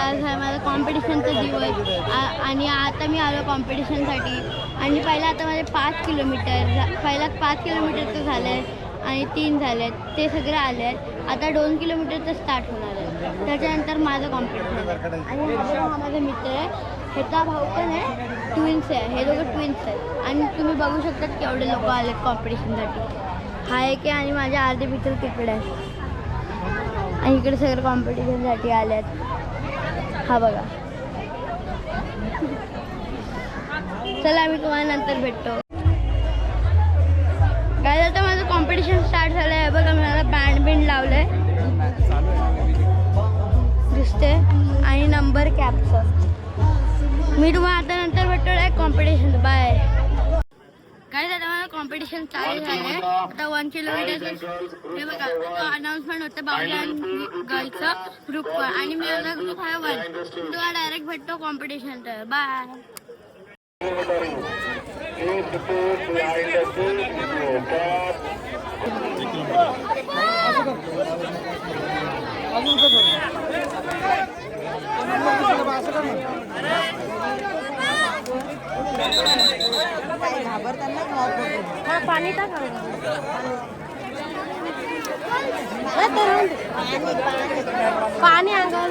आज आहे माझा कॉम्पिटिशनचा दिवस आणि आता मी आलो कॉम्पिटिशनसाठी. आणि आता माझे 5 किलोमीटर पहिल्यात 5 किलोमीटरचं झालं आहे आणि 3 झाले आहेत, ते सगळे आले आहेत. आता 2 किलोमीटरचं स्टार्ट होणार आहे, त्याच्यानंतर माझं कॉम्पिटिशन आहे. आणि हा माझा मित्र आहे, ह्याचा भाऊ पण आहे, ट्विन्स आहे, हे दोघं ट्विन्स आहेत. आणि तुम्ही बघू शकतात केवढे लोक आले आहेत कॉम्पिटिशनसाठी. हा एक आहे आणि माझे अर्धे मित्र तिकडे आहेत आणि इकडे सगळे कॉम्पिटिशनसाठी आले आहेत. हा बघा. चला आम्ही तुम्हाला नंतर भेटतो. काय आता माझं कॉम्पिटिशन स्टार्ट झालं आहे बघा. मला बँड लावलं आहे दिसते आणि नंबर कॅपचं. मी तुम्हाला आता नंतर भेटतो आहे कॉम्पिटिशन. बाय. काय आता मला कॉम्पिटिशन चालू झालं आहे. आता 1 किलोमीटरचं हे बघा अनाऊन्समेंट होतं बाहुल्या गर्लचं ग्रुप आणि मी माझा ग्रुप आहे 1. तुम्हाला डायरेक्ट भेटतो कॉम्पिटिशन. तर बाय. पाणी टाक. पाणी अंगावर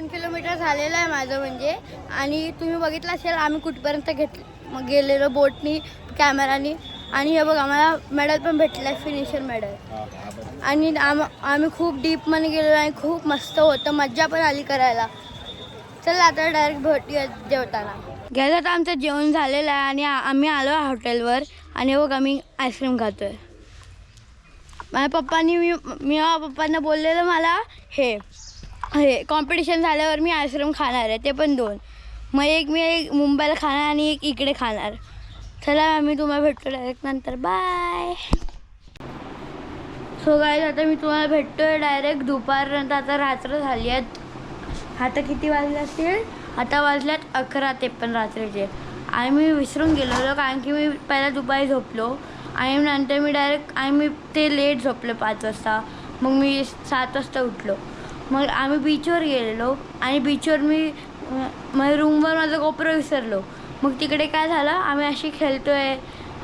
1 किलोमीटर झालेलं आहे माझं म्हणजे. आणि तुम्ही बघितलं असेल आम्ही कुठपर्यंत गेलेलो बोटनी कॅमेरानी. आणि हे बघा मला मेडल पण भेटलं आहे, फिनिशर मेडल. आणि आम्ही खूप डीपमध्ये गेलेलो आणि खूप मस्त होतं, मज्जा पण आली करायला. चला आता डायरेक्ट भेटूया जेवताना. गेलं तर आमचं जेवण झालेलं आहे आणि आम्ही आलो आहे हॉटेलवर. आणि बघ आम्ही आईस्क्रीम खातोय. माझ्या पप्पांनी मी पप्पांना बोललेलं मला हे कॉम्पिटिशन झाल्यावर मी आईस्क्रीम खाणार आहे, ते पण 2. मग एक मी मुंबईला खाणार आणि एक इकडे खाणार. चला आम्ही तुम्हाला भेटतो डायरेक्ट नंतर. बाय. सो गाईज आता मी तुम्हाला भेटतोय डायरेक्ट दुपारनंतर. आता रात्र झाली आहेत. आता किती वाजले असतील? आता वाजल्यात 11:53 रात्रीचे. आणि मी विसरून गेलो कारण की मी पहिला दुपारी झोपलो आणि नंतर मी ते लेट झोपलो 5 वाजता. मग मी 7 वाजता उठलो. मग आम्ही बीचवर गेलेलो आणि बीचवर माझ्या रूमवर माझा गोप्रो विसरलो. मग तिकडे काय झालं, आम्ही अशी खेळतोय,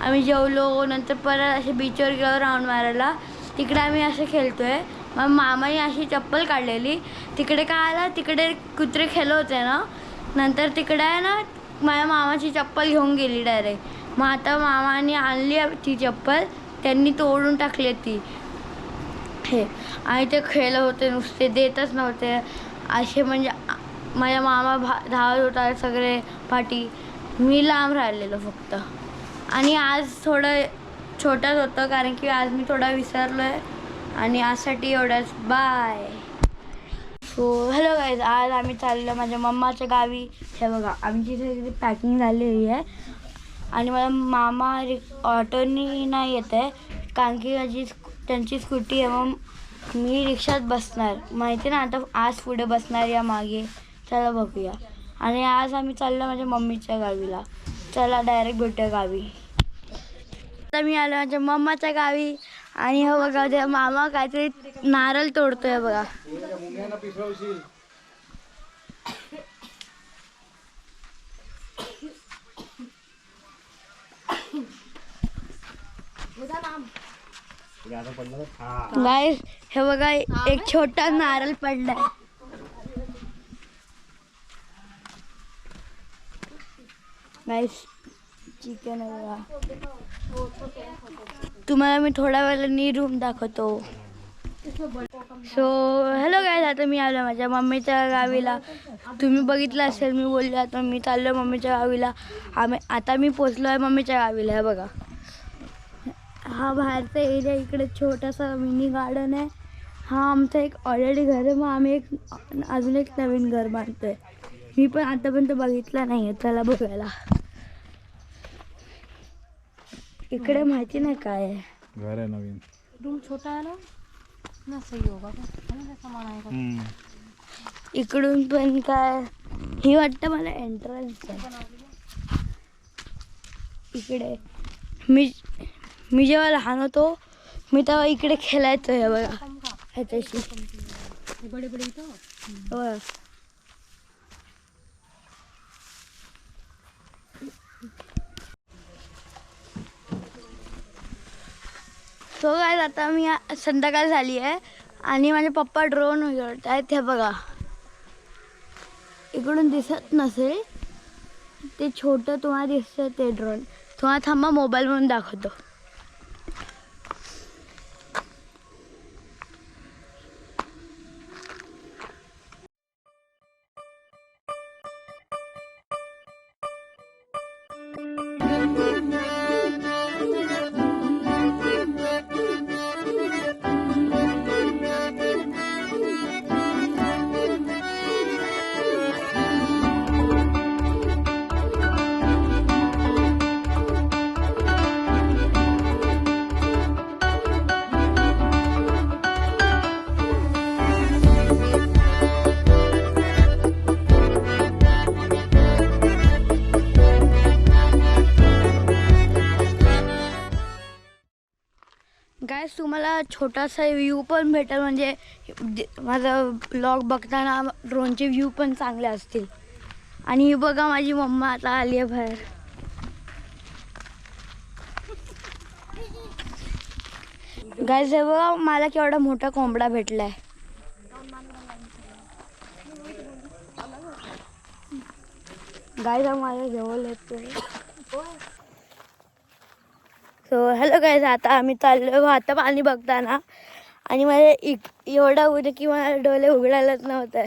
आम्ही जेवलो, नंतर परत असे बीचवर गेलो राऊंड मारायला. तिकडे आम्ही असं खेळतोय. मग मामाने अशी चप्पल काढलेली. तिकडे काय आलं, तिकडे कुत्रे खेळत होते ना. नंतर तिकडे आहे ना माझ्या मामाची चप्पल घेऊन गेली डायरेक्ट. मग आता मामाने आणली ती चप्पल, त्यांनी तोडून टाकली ती आणि ते खेळत होते नुसते, देतच नव्हते असे. म्हणजे माझ्या मामा धावत होता सगळे पाठी, मी लांब राहिलेलो फक्त. आणि आज थोडं छोटंच होतं कारण की आज मी थोडा विसरलो आहे. आणि आजसाठी एवढंच. बाय. सो हॅलो गाईज, आज आम्ही चाललो माझ्या मम्माच्या गावी. हे बघा आमची सगळी पॅकिंग झालेली आहे. आणि मला मामा ऑटोनी नाही येत आहे कारण की त्यांची स्कूटी आहे. मग मी रिक्षात बसणार, माहिती ना आता आज पुढे बसणार या मागे. चला बघूया. आणि आज आम्ही चाललो माझ्या मम्मीच्या गावीला. चला डायरेक्ट भेटूया गावी. आता मी आलो माझ्या मम्माच्या गावी. आणि हो बघा ते मामा काहीतरी नारळ तोडतोय बघा. गाईस हे बघा एक छोटा नारळ पडलाय. गाईस चिकन आहे बघा. तुम्हाला मी थोड्या वेळाने रूम दाखवतो. सो हॅलो गाईस, आता मी आलो माझ्या मम्मीच्या गावीला. तुम्ही बघितलं असेल मी बोलले आता मी चाललो मम्मीच्या गावीला. आता मी पोचलो आहे मम्मीच्या गावीला. हे बघा हा बाहेरचा एरिया, इकडे छोटासा मिनी गार्डन आहे. हा आमचं एक ऑलरेडी घर आहे. मग आम्ही अजून एक नवीन घर बांधतोय. मी पण आतापर्यंत बघितलं नाही आहे, त्याला बघायला. इकडे माहिती नाही काय आहे. घर आहे नवीन, रूम छोटा है ना सही होगा सामान आएगा. इकडून पण काय ही वाटतं मला एंट्रन्स आहे. इकडे मी जेव्हा लहान होतो मी तेव्हा इकडे खेळायचो. हे बघा ह्याच्याशी बड़े बड़े तो बघा. सो गाईज आता मी संध्याकाळ झाली आहे आणि माझे पप्पा ड्रोन उडवत आहेत. हे बघा इकडून दिसत नसेल ते छोटं तुम्हाला दिसतं ते ड्रोन. तुम्हाला थांबा मोबाईल म्हणून दाखवतो. गाईस तुम्हाला छोटासा व्ह्यू पण भेटेल, म्हणजे माझा ब्लॉग बघताना ड्रोनचे व्ह्यू पण चांगले असतील. आणि ही बघा माझी मम्मा आता आली आहे बाहेर. गाईस हे बघा मला केवढा मोठा कोंबडा भेटलाय. गाईज माझ्या जवळ येतोय. सो हॅलो गाईज, आता आम्ही चाललो आता पाणी बघताना आणि माझ्या एवढा होतं की मला डोळे उघडायलाच नव्हतं.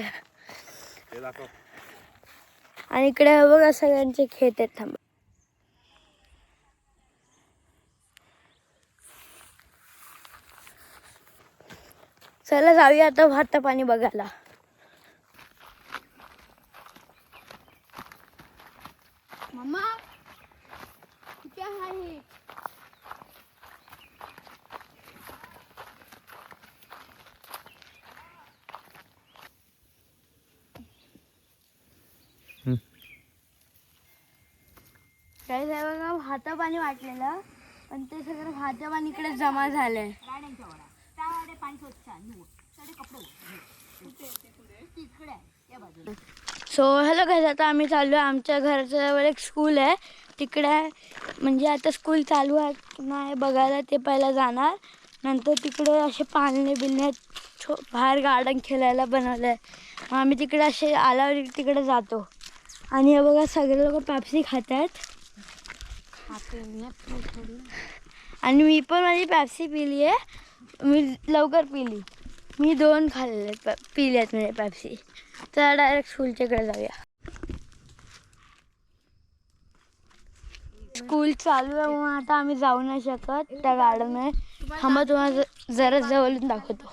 आणि इकडे बघा सगळ्यांचे खेत आहेत. थांबा, चला जाऊया आता भात पाणी बघायला. मम्मा कुठे आहे? काही बघा भात पाणी वाटलेलं, पण ते सगळं भात पाणी इकडे जमा झालंय. सो हॅलो गाईज, आता आम्ही चाललो आहे. आमच्या घराच्या जवळ एक स्कूल आहे, तिकडे म्हणजे आता स्कूल चालू आहे नाही बघायला, ते पहिला जाणार. नंतर तिकडे असे पाळणे बिलणे बाहेर गार्डन खेळायला बनवलं आहे. मग आम्ही तिकडे असे आल्यावर तिकडे जातो. आणि हे बघा सगळे लोक पेप्सी खात आहेत. आणि मी पण माझी पेप्सी पिली आहे. मी लवकर पिली, मी 2 खाल्ले पिले आहेत म्हणजे पेप्सी. तर डायरेक्ट स्कूलच्या इकडे जाऊया. स्कूल चालू आहे म्हणून आता आम्ही जाऊ नाही शकत त्या गार्डनमध्ये. थांबा, तुम्हाला जरा जवळून दाखवतो.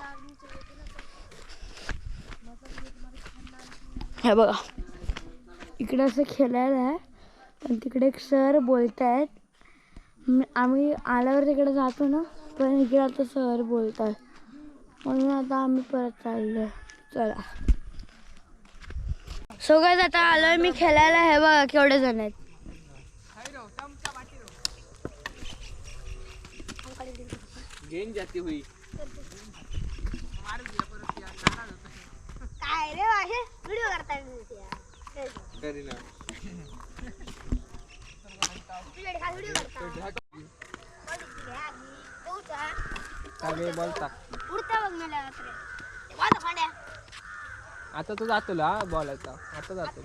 हे बघा इकडे असं खेळायला आहे, पण तिकडे एक सर बोलत आहेत. आम्ही आल्यावर तिकडे जातो ना, पण इकडे आता सर बोलत आहेत म्हणून आता आम्ही परत चाललो. चला सो गाईज, आता आलोय मी खेळायला. हे बघा केवढे जण आहेत. काय रे असे व्हिडिओ करताय? आता तो जातो ला बोलायचा. आता जातो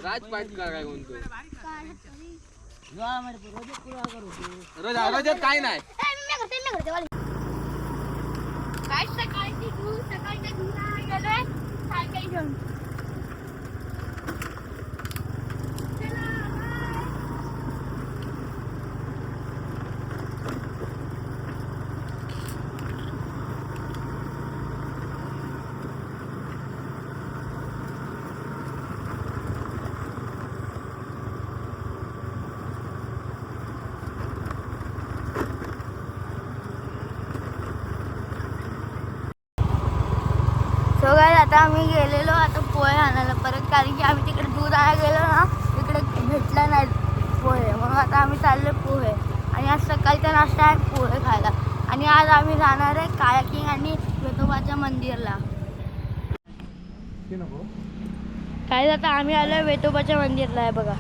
राज पाटील काय म्हणतो. रोज काय नाही काय सकाळी गेलोय सायकल घेऊन. सो गाईज, आता आम्ही गेलेलो आता पोहे आणायला परत, कारण की आम्ही तिकडे दूध आणायला गेलो ना, तिकडे भेटला नाही पोहे. मग आता आम्ही चाललो पोहे. आणि आज सकाळचा नाश्ता आहे पोहे खायला. आणि आज आम्ही जाणार आहे कायाकिंग आणि वेतोबाच्या मंदिरला. काय आता आम्ही आलोय वेतोबाच्या मंदिरला. आहे बघा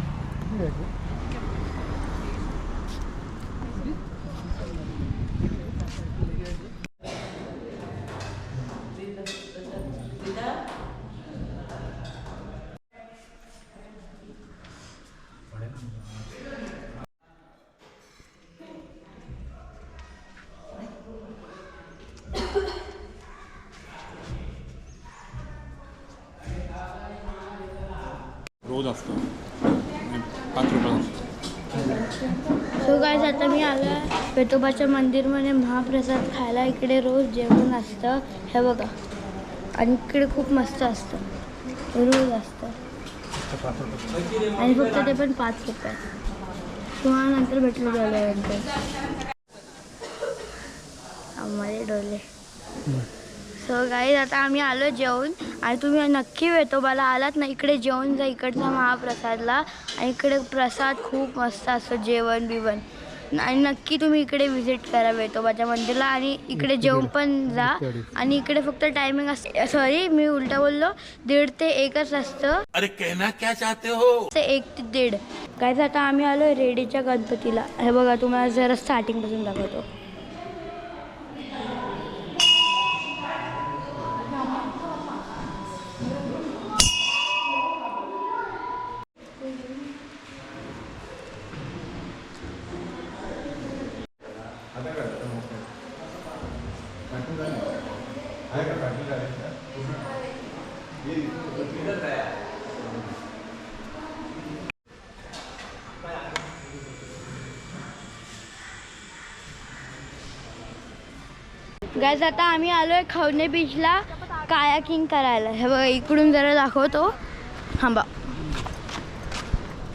रोज असतो 5 रुपये. सो गाईज, आता मी आलो आहे वेतोबाच्या मंदिरमध्ये महाप्रसाद खायला. इकडे रोज जेवण असतं हे बघा, आणि इकडे खूप मस्त असतं, रोज असतं. आणि फक्त ते पण 5 रुपये. तुम्हाला नंतर भेटलं गेल्यानंतर आम्हाला डोले. सो गाईज, आता आम्ही आलो जेवून. आणि तुम्ही नक्की वेतोबाला आलात ना, इकडे जेवून जा इकडचा महाप्रसादला. आणि इकडे प्रसाद खूप मस्त असतो, जेवण बिवण. आणि नक्की तुम्ही इकडे व्हिजिट करा वेतोबाच्या मंदिरला. आणि इकडे जेवून पण जा. आणि इकडे फक्त टायमिंग असते, सॉरी मी उलटा बोललो, 1:30 ते 1च असतं. अरे कहना क्या चाहते हो? 1 ते 1:30. गाईज, आता आम्ही आलो रेडीच्या गणपतीला. हे बघा तुम्हाला जरा स्टार्टिंगपासून दाखवतो. गाईज आता आम्ही आलोय खवणे बीचला कायाकिंग करायला. हे बघा इकडून जरा दाखवतो. थांबा.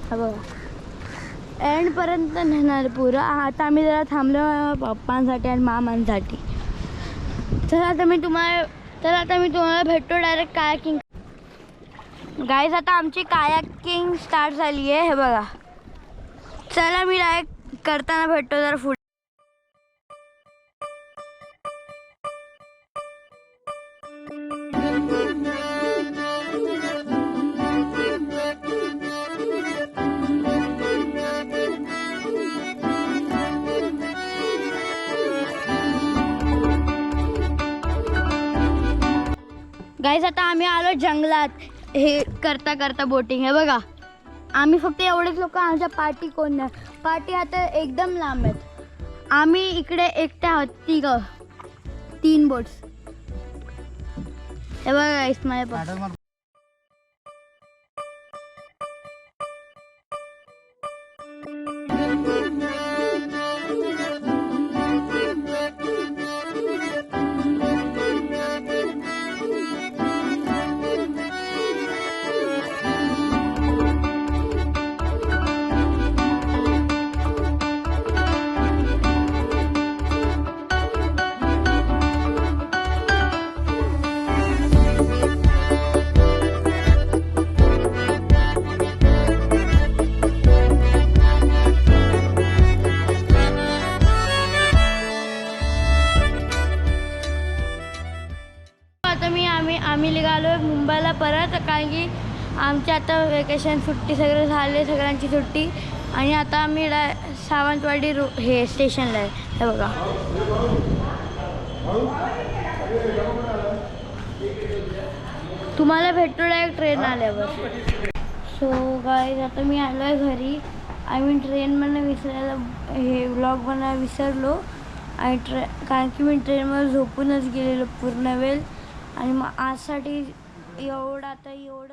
हा बघा एंडपर्यंत नेणार पुरं. आता आम्ही जरा थांबलो पप्पांसाठी आणि मामांसाठी. तर आता मी तुम्हाला भेटतो डायरेक्ट कायाकिंग. गाईज आता आमची कायाकिंग स्टार्ट झाली आहे. हे बघा चला मी डायरेक्ट करताना भेटतो जरा पुढे. गाईज आता आम्ही आलो जंगलात हे करता करता बोटिंग. हे बघा आम्ही फक्त एवढेच लोक. आमच्या पार्टी कोण नाही. पार्टी आता एकदम लांब आहेत. आम्ही इकडे एकट्या आहोत 3 बोट्स. हे बघा गाईज माझ्या आम्ही निघालो मुंबईला परत. कारण की आमची आता वेकेशन सुट्टी सगळं झाले सगळ्यांची सुट्टी. आणि आता आम्ही सावंतवाडी हे स्टेशनला आहे. हे बघा तुम्हाला भेटतो डायरेक्ट ट्रेन आल्यावर. सो गाईज आता मी आलो आहे घरी. आम्ही ट्रेनमधनं विसरायला हे व्लॉग बनायला विसरलो. आणि कारण की मी ट्रेनवर झोपूनच गेलेलो पूर्ण वेळ. आणि मग आजसाठी एवढं